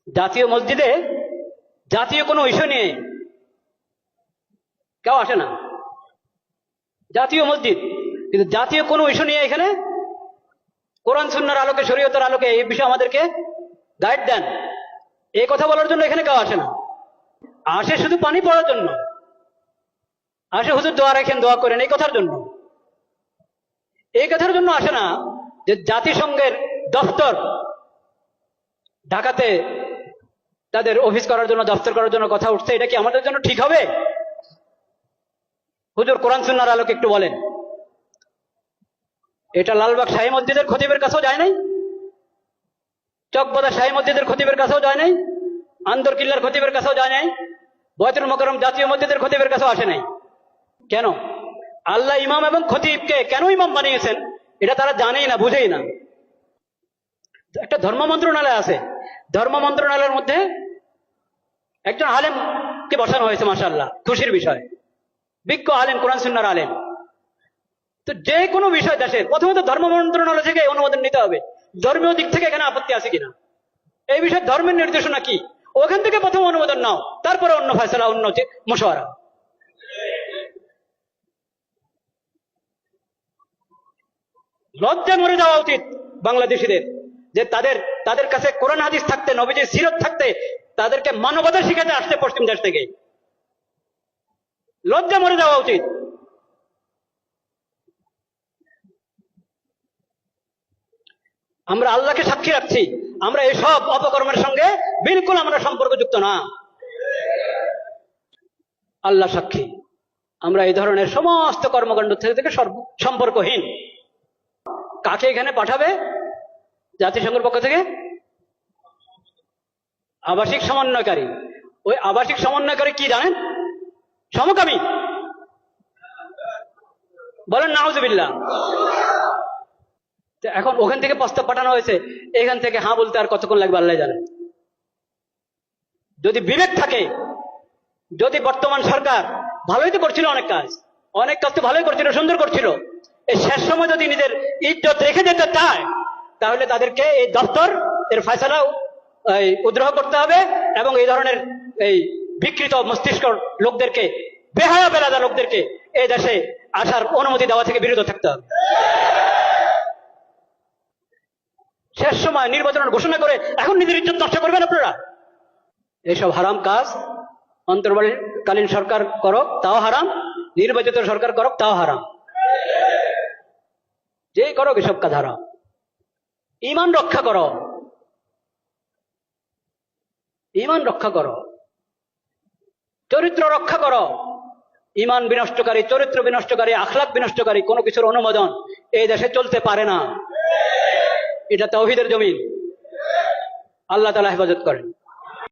জাতীয় মসজিদে জাতীয় কোনো ইস্যু নিয়ে কেউ আসে না। জাতীয় মসজিদ, কিন্তু জাতীয় কোনো ইস্যু নিয়ে এখানে কোরআন সুন্নাহর আলোকে, শরীয়তের আলোকে এই বিষয়ে আমাদেরকে গাইড দেন, এই কথা বলার জন্য এখানে কেউ আসে না। আসে শুধু পানি পড়ার জন্য, আসে হুজুর দোয়া রাখেন, দোয়া করেন, এই কথার জন্য। এই কথার জন্য আসে না যে জাতিসংঘের দফতর ঢাকাতে তাদের অফিস করার জন্য, দফতর করার জন্য কথা উঠছে, এটা কি আমাদের জন্য ঠিক হবে? হুজুর কোরআন সুন্নাহর আলোকে একটু বলেন। এটা লালবাগ শাহী মসজিদের খতিবের কাছেও যায় নাই, চকবাজার শাহী মসজিদের খতিবের কাছেও যায় নাই, আন্দরকিল্লার খতিবের কাছেও যায় নাই, বয়তুল মোকাররম জাতীয় মসজিদের খতিবের কাছেও আসে নাই। কেন? আল্লাহ ইমাম এবং খতিবকে কেন ইমাম বানিয়েছেন এটা তারা জানেই না, বুঝেই না। একটা ধর্ম মন্ত্রণালয় আছে, ধর্ম মন্ত্রণালয়ের মধ্যে একজন আলেমকে বসানো হয়েছে, মাশাআল্লাহ, খুশির বিষয়, বিজ্ঞ আলেম, কোরআন সুন্নাহর আলেম। তো যে কোনো বিষয় দেশের প্রথমত ধর্ম মন্ত্রণালয় থেকে অনুমোদন নিতে হবে, ধর্মীয় দিক থেকে এখানে আপত্তি আছে কিনা, এই বিষয়ে ধর্মের নির্দেশনা কি, ওখান থেকে প্রথম অনুমোদন নাও, তারপরে অন্য ফয়সালা, অন্য মশওয়ারা। লজ্জা মরে যাওয়া উচিত বাংলাদেশিদের, যে তাদের কাছে কোরআন হাদিস থাকতে, নবীজির সিরত থাকতে, তাদেরকে মানবতা শিখাতে আসছে পশ্চিম দেশ থেকে। লজ্জা মরে যাওয়া উচিত। আমরা আল্লাহকে সাক্ষী রাখছি, আমরা এসব অপকর্মের সঙ্গে বিলকুল আমরা সম্পর্কযুক্ত না। আল্লাহ সাক্ষী, আমরা এই ধরনের সমস্ত কর্মকাণ্ড থেকে সম্পর্কহীন। কাকে এখানে পাঠাবে জাতিসংঘের পক্ষ থেকে? আবাসিক সমন্বয়কারী। ওই আবাসিক সমন্বয়কারী কি জানেন? সমকামী। বলেন নাউজুবিল্লাহ। এখন ওখান থেকে প্রস্তাব পাঠানো হয়েছে, এখান থেকে হ্যাঁ বলতে আর কতক্ষণ লাগবে আল্লাহ জানেন। যদি বিবেক থাকে, যদি বর্তমান সরকার ভালোই তো করছিল, অনেক কাজ তো ভালোই করছিল, সুন্দর করছিল, এই শেষ সময় যদি নিজের ইজ্জত রেখে যেতে চায়, তাহলে তাদেরকে এই দপ্তর এর ফয়সালা উদ্রহ করতে হবে এবং এই ধরনের এই বিকৃত মস্তিষ্ক লোকদেরকে, বেহায়া বেলাদা লোকদেরকে এই দেশে আসার অনুমতি দেওয়া থেকে বিরত থাকতে হবে। শেষ সময় নির্বাচনের ঘোষণা করে এখন নিজের ইজ্জত নষ্ট করবেন আপনারা? এইসব হারাম কাজ অন্তর্বর্তীকালীন সরকার করক তাও হারাম, নির্বাচিত সরকার করক তাও হারাম, যে করক এসব কাজ হারাম। ঈমান রক্ষা করো, ঈমান রক্ষা করো, চরিত্র রক্ষা করো। ঈমান বিনষ্টকারী, চরিত্র বিনষ্টকারী, আখলাক বিনষ্টকারী কোনো কিছুর অনুমোদন এই দেশে চলতে পারে না। এটা তাওহীদের জমিন। আল্লাহ তাআলা হেফাজত করেন।